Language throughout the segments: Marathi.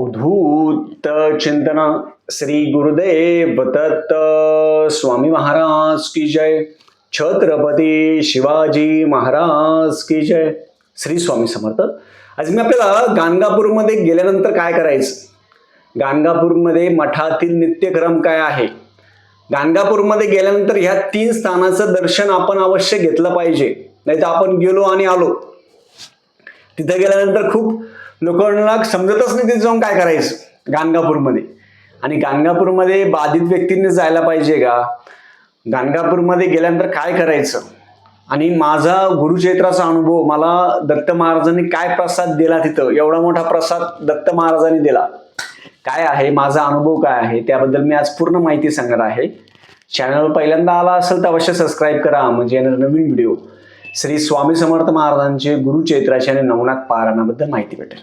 अवधूत चिंतन श्री गुरुदेव दत्त स्वामी महाराज की जय. छत्रपती शिवाजी महाराज की जय. श्री स्वामी समर्थ. आज मी आपल्याला गाणगापूरमध्ये गेल्यानंतर काय करायचं, गाणगापूरमध्ये मठातील नित्यक्रम काय आहे, गाणगापूरमध्ये गेल्यानंतर ह्या 3 स्थानाचं दर्शन आपण अवश्य घेतलं पाहिजे. नाही तर आपण गेलो आणि आलो, तिथे गेल्यानंतर खूप लोकांना समजतच नाही तिथे जाऊन काय करायचं गाणगापूरमध्ये. आणि गाणगापूरमध्ये बाधित व्यक्तींनी जायला पाहिजे का, गाणगापूरमध्ये गेल्यानंतर काय करायचं, आणि माझा गुरुचैत्राचा अनुभव, मला दत्त महाराजांनी काय प्रसाद दिला, तिथं एवढा मोठा प्रसाद दत्त महाराजांनी दिला, काय आहे माझा अनुभव काय आहे, त्याबद्दल मी आज पूर्ण माहिती सांगणार आहे. चॅनलवर पहिल्यांदा आला असेल तर अवश्य सबस्क्राईब करा, म्हणजे येणार नवीन व्हिडिओ श्री स्वामी समर्थ महाराजांचे गुरुचैत्राचे आणि नवनाथ पारायणाबद्दल माहिती भेटेल.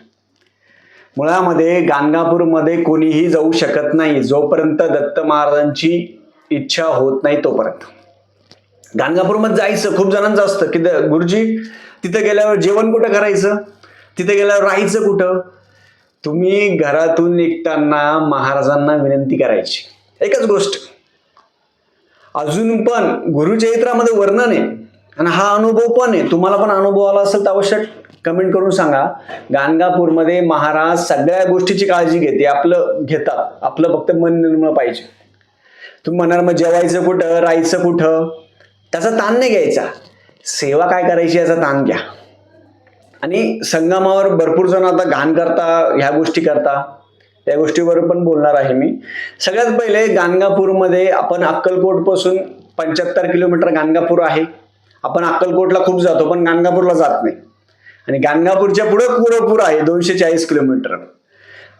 मुळामध्ये गाणगापूरमध्ये कोणीही जाऊ शकत नाही जोपर्यंत दत्त महाराजांची इच्छा होत नाही तोपर्यंत. गाणगापूरमध्ये जायचं खूप जणांचं असतं की गुरुजी तिथे गेल्यावर जेवण कुठं करायचं, तिथे गेल्यावर राहायचं कुठं. तुम्ही घरातून निघताना महाराजांना विनंती करायची, एकच गोष्ट. अजून पण गुरुचरित्रामध्ये वर्णन आहे आणि हा अनुभव पण आहे, तुम्हाला पण अनुभव आला असेल तर अवश्य कमेंट करून सांगा. गाणगापूरमध्ये महाराज सगळ्या गोष्टीची काळजी घेते, आपलं घेतात, आपलं फक्त मन निर्मळ पाहिजे. तुम्ही म्हणाल मग जेवायचं कुठं, राहायचं कुठं, त्याचा ताण नाही घ्यायचा, सेवा काय करायची याचा ताण घ्या. आणि संगमावर भरपूर जण आता घाण करता, ह्या गोष्टी करता, त्या गोष्टीवर पण बोलणार आहे मी. सगळ्यात पहिले गाणगापूरमध्ये आपण अक्कलकोट पासून 75 किलोमीटर गाणगापूर आहे. आपण अक्कलकोटला खूप जातो पण गाणगापूरला जात नाही. आणि गाणगापूरच्या पुढे कुरपूर आहे 240 किलोमीटर.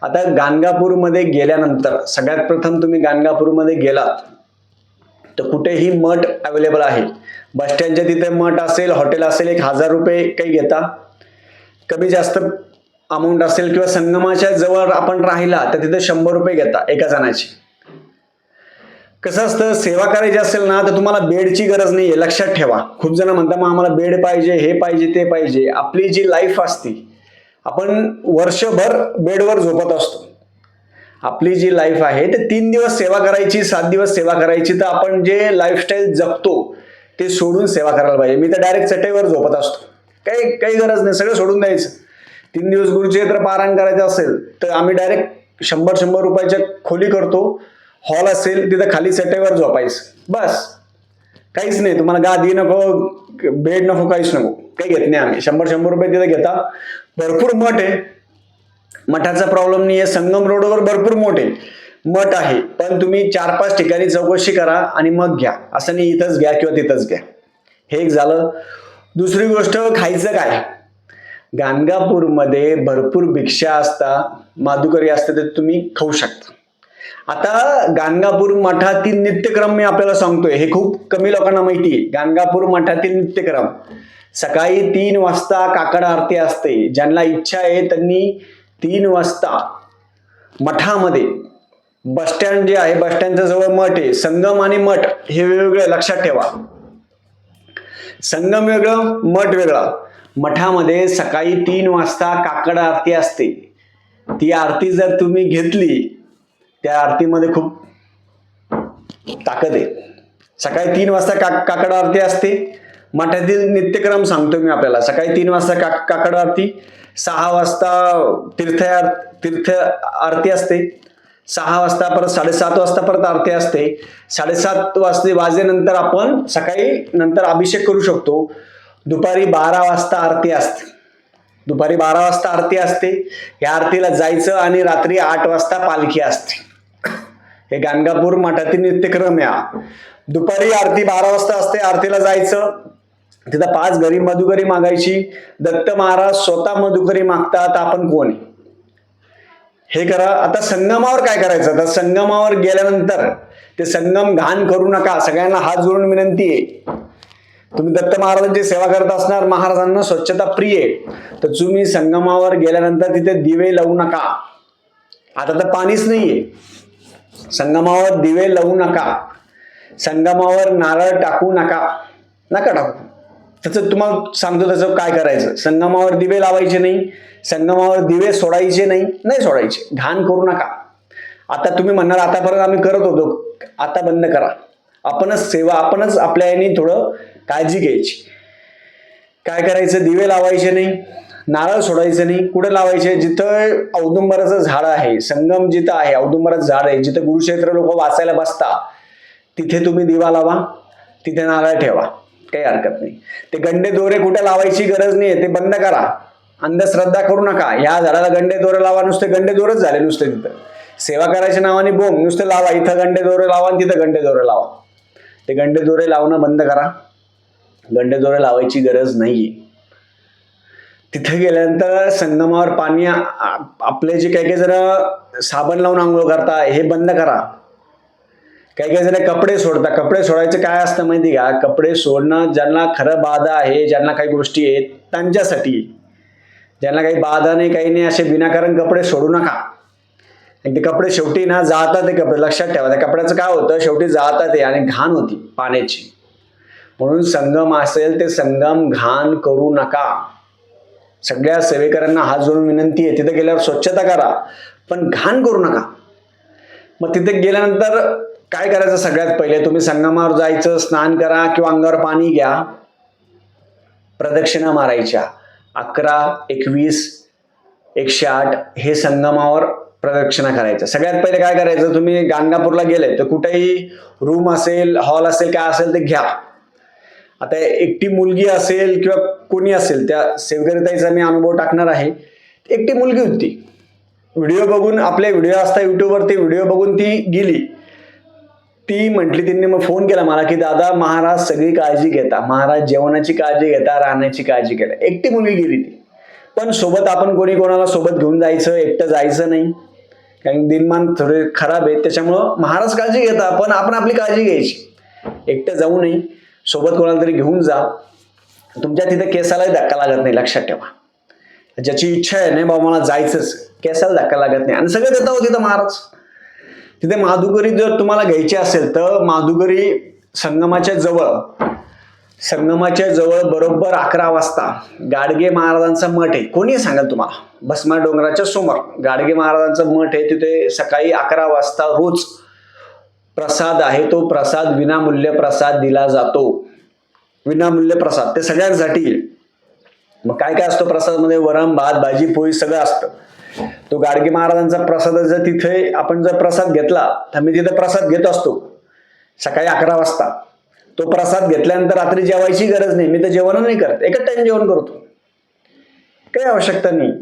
आता गाणगापूरमध्ये गेल्यानंतर सगळ्यात प्रथम तुम्ही गाणगापूरमध्ये गेलात तर कुठेही मठ अवेलेबल आहे. बस स्टँडच्या तिथे मठ असेल, हॉटेल असेल, 1000 रुपये काही घेता, कमी जास्त अमाऊंट असेल, किंवा संगमाच्या जवळ आपण राहिला तर तिथे 100 रुपये घेता एका जणाची. कसं असतं, सेवा करायची असेल ना तर तुम्हाला बेडची गरज नाहीये, लक्षात ठेवा. खूप जण म्हणतात मग आम्हाला बेड पाहिजे, हे पाहिजे, ते पाहिजे. आपली जी लाईफ असते, आपण वर्षभर बेडवर झोपत असतो. आपली जी लाईफ आहे ते 3 दिवस सेवा करायची, 7 दिवस सेवा करायची, तर आपण जे लाईफस्टाईल जगतो ते सोडून सेवा करायला पाहिजे. मी तर डायरेक्ट चटईवर झोपत असतो, काही गरज नाही, सगळं सोडून द्यायचं. 3 दिवस गुरुचरित्र पारायण करायचं असेल तर आम्ही डायरेक्ट 100 रुपयाच्या खोली करतो, हॉल असेल तिथं खाली चटईवर झोपायचं, बस. काहीच नाही, तुम्हाला गादी नको, बेड नको, काहीच नको, काही घेत नाही आम्ही. 100 रुपये तिथे घेता. भरपूर मठ आहे, मठाचा प्रॉब्लेम नाही आहे. संगम रोडवर भरपूर मोठे मठ आहे, पण तुम्ही 4-5 ठिकाणी चौकशी करा आणि मग घ्या. असं नाही इथंच घ्या किंवा तिथंच घ्या. हे एक झालं. दुसरी गोष्ट, खायचं काय. गाणगापूरमध्ये भरपूर भिक्षा असता, माधुकरी असते, तर तुम्ही खाऊ शकता. आता गाणगापूर मठातील नित्यक्रम मी आपल्याला सांगतोय, हे खूप कमी लोकांना माहिती आहे. गाणगापूर मठातील नित्यक्रम सकाळी 3 वाजता काकड आरती असते. ज्यांना इच्छा आहे त्यांनी 3 वाजता मठामध्ये, बस स्टँड जे आहे, बस स्टँडच्या जवळ मठ आहे. संगम आणि मठ हे वेगवेगळे, लक्षात ठेवा. संगम वेगळं, मठ वेगळं. मठामध्ये सकाळी 3 वाजता काकड आरती असते. ती आरती जर तुम्ही घेतली, त्या आरतीमध्ये खूप ताकद आहे. सकाळी 3 वाजता काकड आरती असते. मठातील नित्यक्रम सांगतो मी आपल्याला. सकाळी 3 वाजता काकड आरती, 6 वाजता तीर्थ आरती असते, 6 वाजता परत 7:30 वाजता परत आरती असते. 7:30 वाजेनंतर आपण सकाळी नंतर अभिषेक करू शकतो. दुपारी 12 वाजता आरती असते. दुपारी 12 वाजता आरती असते. या आरतीला जायचं आणि रात्री 8 वाजता पालखी असते. हे गाणगापूर मठातील नित्यक्रम आहे. दुपारी आरती 12 वाजता असते, आरतीला जायचं, तिथं 5 घरी मधुकरी मागायची. दत्त महाराज स्वतः मधुकरी मागतात, आपण कोण आहे हे करा. आता संगमावर काय करायचं, तर संगमावर गेल्यानंतर ते संगम घाण करू नका. सगळ्यांना हात जोडून विनंती आहे. तुम्ही दत्त महाराजांची सेवा करत असणार, महाराजांना स्वच्छता प्रिय आहे, तर तुम्ही संगमावर गेल्यानंतर तिथे दिवे लावू नका. आता तर पाणीच नाहीये, संगमावर दिवे लावू नका. संगमावर नारळ टाकू नका, नका टाकू. त्याचं तुम्हाला सांगतो त्याचं काय करायचं. संगमावर दिवे लावायचे नाही, संगमावर दिवे सोडायचे नाही सोडायचे. घाण करू नका. आता तुम्ही म्हणणार आतापर्यंत आम्ही करत होतो, आता बंद करा. आपणच सेवा, आपणच आपल्या याने थोडं काळजी घ्यायची. काय करायचं, दिवे लावायचे नाही, नारळ सोडायचं नाही. कुठे लावायचे, जिथं औदुंबराचं झाड आहे, संगम जिथं आहे, औदुंबराचं झाड आहे, जिथं गुरुक्षेत्र लोक वाचायला बसता तिथे तुम्ही दिवा लावा, तिथे नारळ ठेवा, काही हरकत नाही. ते गंडे दोरे कुठे लावायची गरज नाही, ते बंद करा. अंधश्रद्धा करू नका. या झाडाला गंडे दोरे लावा, नुसते गंडे दोरच झाले नुसते. तिथं सेवा करायच्या नावाने बोंब नुसते लावा, इथं गंडे दोरे लावा आणि तिथं गंडे दोरे लावा. ते गंडे दोरे लावणं बंद करा. गंडे दोरे लावायची गरज नाही. तिथे गेल्यानंतर संगमावर पाणी, आपले जे काही जण साबण लावून आंघोळ करता हे बंद करा. काही जण कपडे सोडता. कपडे सोडायचं काय असतं माहिती का, कपडे सोडणं ज्यांना खरं बाधा आहे, ज्यांना काही गोष्टी आहेत त्यांच्यासाठी. ज्यांना काही बाधा नाही, काही नाही, असे विनाकारण कपडे सोडू नका. ते कपडे शेवटी ना जाळतात. ते कपडे लक्षात ठेवा, त्या कपड्याचं काय होतं, शेवटी जाळतात ते आणि घाण होती पाण्याची. म्हणून संगम असेल ते संगम घाण करू नका. सगळ्या सेवेकरांना हात जोडून विनंती आहे, तिथे गेल्यावर स्वच्छता करा, पण घाण करू नका. मग तिथे गेल्यानंतर काय करायचं, सगळ्यात पहिले तुम्ही संगमावर जायचं, स्नान करा किंवा अंगावर पाणी घ्या, प्रदक्षिणा मारायच्या 11, 21, 108 हे संगमावर प्रदक्षिणा करायचं. सगळ्यात पहिले काय करायचं, तुम्ही गाणगापूरला गेले तर कुठेही रूम असेल, हॉल असेल, काय असेल ते घ्या. आता एकटी मुलगी असेल किंवा कोणी असेल, त्या सेवकरीताईचा मी अनुभव टाकणार आहे. एकटी मुलगी होती, व्हिडिओ बघून, आपले व्हिडिओ असतात युट्यूबवर, ते व्हिडिओ बघून ती गेली. ती म्हटली, तिने मग फोन केला मला की दादा महाराज सगळी काळजी घेता, महाराज जेवणाची काळजी घेता, राहण्याची काळजी घेता. एकटी मुलगी गेली ती. पण सोबत आपण कोणाला सोबत घेऊन जायचं, एकटं जायचं नाही, कारण दिनमान थोडे खराब आहेत, त्याच्यामुळं महाराज काळजी घेता, पण आपण आपली काळजी घ्यायची. एकटं जाऊ नये, सोबत कोणाला तरी घेऊन जा. तुमच्या तिथे केसालाही धक्का लागत नाही, लक्षात ठेवा. ज्याची इच्छा आहे नाही बाबा मला जायचंच, केसाला धक्का लागत नाही. आणि सगळं देता हो तिथं महाराज. तिथे माधुकरी जर तुम्हाला घ्यायची असेल तर माधुकरी संगमाच्या जवळ बरोबर 11 वाजता गाडगे महाराजांचा मठ आहे. कोणी सांगाल तुम्हाला, भस्मा डोंगराच्या समोर गाडगे महाराजांचा मठ आहे. तिथे सकाळी 11 वाजता रोज प्रसाद आहे. तो प्रसाद विनामूल्य प्रसाद दिला जातो. विनामूल्य प्रसाद ते सगळ्यांसाठी. मग काय काय असतो प्रसादमध्ये, वरण भात भाजी पोळी सगळं असतं. तो गाडगे महाराजांचा प्रसाद जर तिथे आपण जर प्रसाद घेतला, तर मी तिथे प्रसाद घेत असतो सकाळी 11 वाजता. तो प्रसाद घेतल्यानंतर रात्री जेवायची गरज नाही. मी तर जेवण नाही करत, एकच टाइम जेवण करतो, काही आवश्यकता नाही.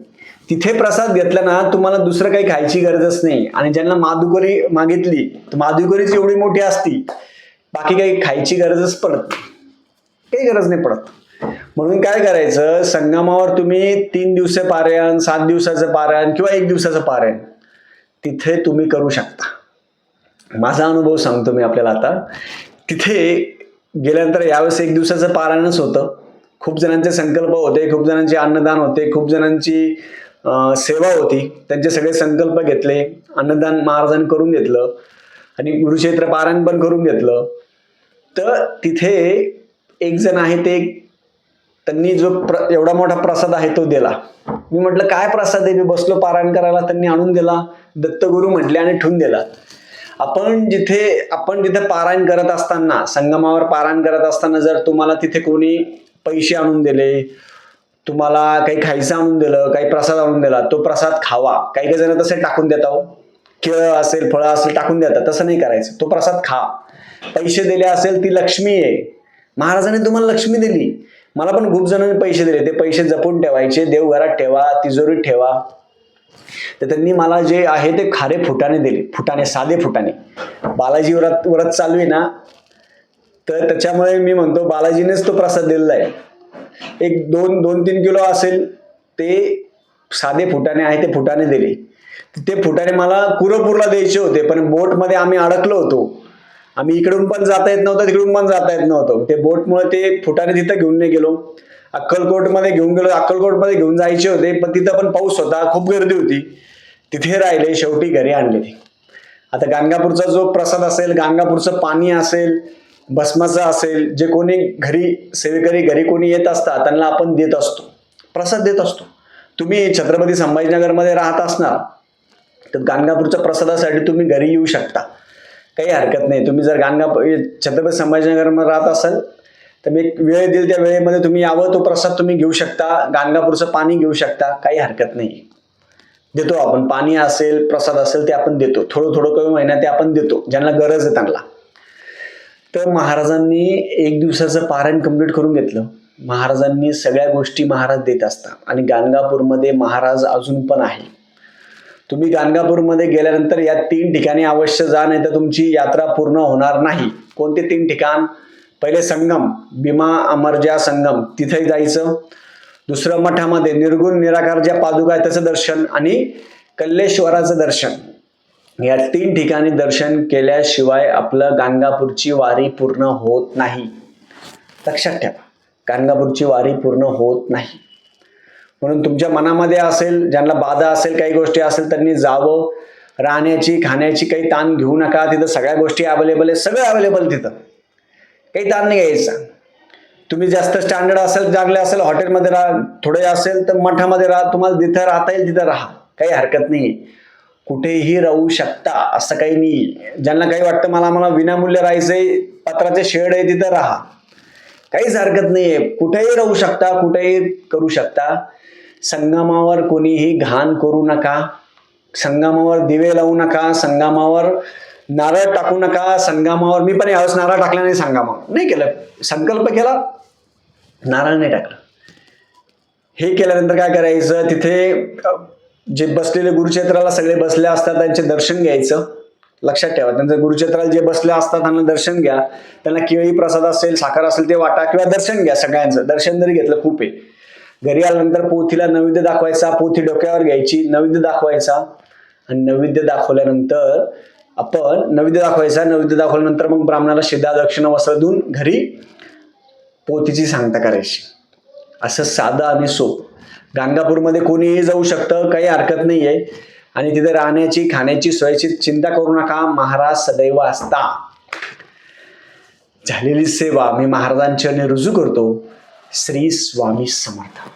तिथे प्रसाद घेतला ना, तुम्हाला दुसरं काही खायची गरजच नाही. आणि ज्यांना माधुकरी मागितली तर माधुकरीच एवढी मोठी असती, बाकी काही खायची गरजच पडत नाही, काही गरज नाही पडत. म्हणून काय करायचं, संगमावर तुम्ही 3 दिवस पारायण, 7 दिवसाचं पारायण किंवा 1 दिवसाचं पारायण तिथे तुम्ही करू शकता. माझा अनुभव सांगतो मी आपल्याला. आता तिथे गेल्यानंतर यावेळेस 1 दिवसाचं पारायणच होतं. खूप जणांचे संकल्प होते, खूप जणांचे अन्नदान होते, खूप जणांची सेवा होती. त्यांचे सगळे संकल्प घेतले, अन्नदान महाराजांनी करून घेतलं आणि गुरुक्षेत्र पारायण पण करून घेतलं. तर तिथे एक जण आहे, ते त्यांनी जो एवढा मोठा प्रसाद आहे तो दिला. मी म्हटलं काय प्रसाद आहे, मी बसलो पारायण करायला, त्यांनी आणून दिला, दत्तगुरु म्हटले आणि ठेवून दिला. आपण जिथे पारायण करत असताना, संगमावर पारायण करत असताना जर तुम्हाला तिथे कोणी पैसे आणून दिले, तुम्हाला काही खायचं आणून दिलं, काही प्रसाद आणून दिला, तो प्रसाद खावा. काही काही जण तसे टाकून देतात, केळं असेल फळं असेल टाकून देतात, तसं नाही करायचं. तो प्रसाद खा. पैसे दिले असेल ती लक्ष्मी आहे, महाराजांनी तुम्हाला लक्ष्मी दिली. मला पण खूप जणांनी पैसे दिले, ते पैसे जपून ठेवायचे, देवघरात ठेवा, तिजोरीत ठेवा. तर त्यांनी मला जे आहे ते खारे फुटाणे दिले, फुटाणे, साधे फुटाणे. बालाजी व्रत चालू आहे ना, तर त्याच्यामुळे मी म्हणतो बालाजीनेच तो प्रसाद दिलेला आहे. एक 2-3 किलो असेल ते साधे फुटाणे आहे, ते फुटाणे दिले. ते फुटाणे मला कुरपूरला द्यायचे होते, पण बोटमध्ये आम्ही अडकलो होतो. आम्ही इकडून पण जाता येत नव्हतं, तिकडून पण जाता येत नव्हतं. ते बोटमुळे ते फुटाणे तिथं घेऊन नाही गेलो. अक्कलकोटमध्ये घेऊन गेलो, अक्कलकोटमध्ये घेऊन जायचे होते, पण तिथं पण पाऊस होता, खूप गर्दी होती. तिथे राहिले, शेवटी घरी आणले ते. आता गाणगापूरचा जो प्रसाद असेल, गाणगापूरचं पाणी असेल, भस्माचं असेल, जे कोणी घरी सेवेकरी घरी कोणी येत असतात त्यांना आपण देत असतो, प्रसाद देत असतो. तुम्ही छत्रपती संभाजीनगरमध्ये राहत असणार तर गाणगापूरच्या प्रसादासाठी तुम्ही घरी येऊ शकता, काही हरकत नाही. तुम्ही जर छत्रपती संभाजीनगरमध्ये राहत असाल तर मी एक वेळ देईल, त्या वेळेमध्ये तुम्ही यावं, तो प्रसाद तुम्ही घेऊ शकता, गाणगापूरचं पाणी घेऊ शकता, काही हरकत नाही. देतो आपण, पाणी असेल प्रसाद असेल ते आपण देतो, थोडं थोडं कमी महिन्यात ते आपण देतो ज्यांना गरज आहे त्यांना. तर महाराजांनी एक दिवसाचं पारायण कंप्लीट करून घेतलं. महाराजांनी सगळ्या गोष्टी महाराज देत असतात आणि गाणगापूरमध्ये महाराज अजून पण आहे. तुम्ही गाणगापूरमध्ये गेल्यानंतर या 3 ठिकाणी अवश्य जा, नाही तर तुमची यात्रा पूर्ण होणार नाही. कोणते 3 ठिकाण? पहिले संगम, भीमा अमरजा संगम, तिथे जायचं. दुसरं मठामध्ये निर्गुण निराकार ज्या पादुका आहेत त्याचं दर्शन आणि कल्लेश्वराचं दर्शन. या 3 ठिकाणी दर्शन केल्याशिवाय आपलं गाणगापूरची वारी पूर्ण होत नाही. लक्षात ठेवा, गाणगापूरची वारी पूर्ण होत नाही. म्हणून तुमच्या मनामध्ये असेल, ज्यांना बाधा असेल, काही गोष्टी असेल, त्यांनी जावं. राहण्याची खाण्याची काही ताण घेऊ नका, तिथं सगळ्या गोष्टी अवेलेबल आहे, सगळं अवेलेबल तिथं, काही ताण नाही घ्यायचा. तुम्ही जास्त स्टँडर्ड असेल, चांगले असेल, हॉटेलमध्ये राहा, थोडे असेल तर मठामध्ये राहा, तुम्हाला जिथं राहता येईल तिथं राहा, काही हरकत नाही. कुठेही राहू शकता, असं काही नाही. ज्यांना काही वाटतं मला विनामूल्य राहायचंय, पत्राचे शेड आहे तिथं राहा, काहीच हरकत नाहीये. कुठेही राहू शकता, कुठेही करू शकता. संगमावर कोणीही घाण करू नका, संगमावर दिवे लावू नका, संगमावर नारळ टाकू नका. संगमावर मी पण यावेळेस नारळ टाकला नाही, संगमावर नाही केलं, संकल्प केला, नारळ नाही टाकलं. हे केल्यानंतर काय करायचं, तिथे जे बसलेले गुरुक्षेत्राला सगळे बसले असतात त्यांचे दर्शन घ्यायचं. लक्षात ठेवा, त्यांचं गुरुक्षेत्राला जे बसले असतात त्यांना दर्शन घ्या. त्यांना केळी प्रसाद असेल, साखर असेल ते वाटा किंवा दर्शन घ्या. सगळ्यांचं दर्शन जरी घेतलं खूप आहे. घरी आल्यानंतर पोथीला नैवेद्य दाखवायचा, पोथी डोक्यावर घ्यायची, नैवेद्य दाखवायचा आणि नैवेद्य दाखवल्यानंतर नैवेद्य दाखवल्यानंतर मग ब्राह्मणाला शिधा दक्षिणा वस्त्र देऊन घरी पोथीची सांगता करायची. असं साधं आणि सोपं. गाणगापूरमध्ये कोणीही जाऊ शकतं, काही हरकत नाही आहे. आणि तिथे राहण्याची खाण्याची सोयीची चिंता करू नका, महाराज सदैव असता. झालेली सेवा मी महाराजांच्या रुजू करतो. श्री स्वामी समर्थ.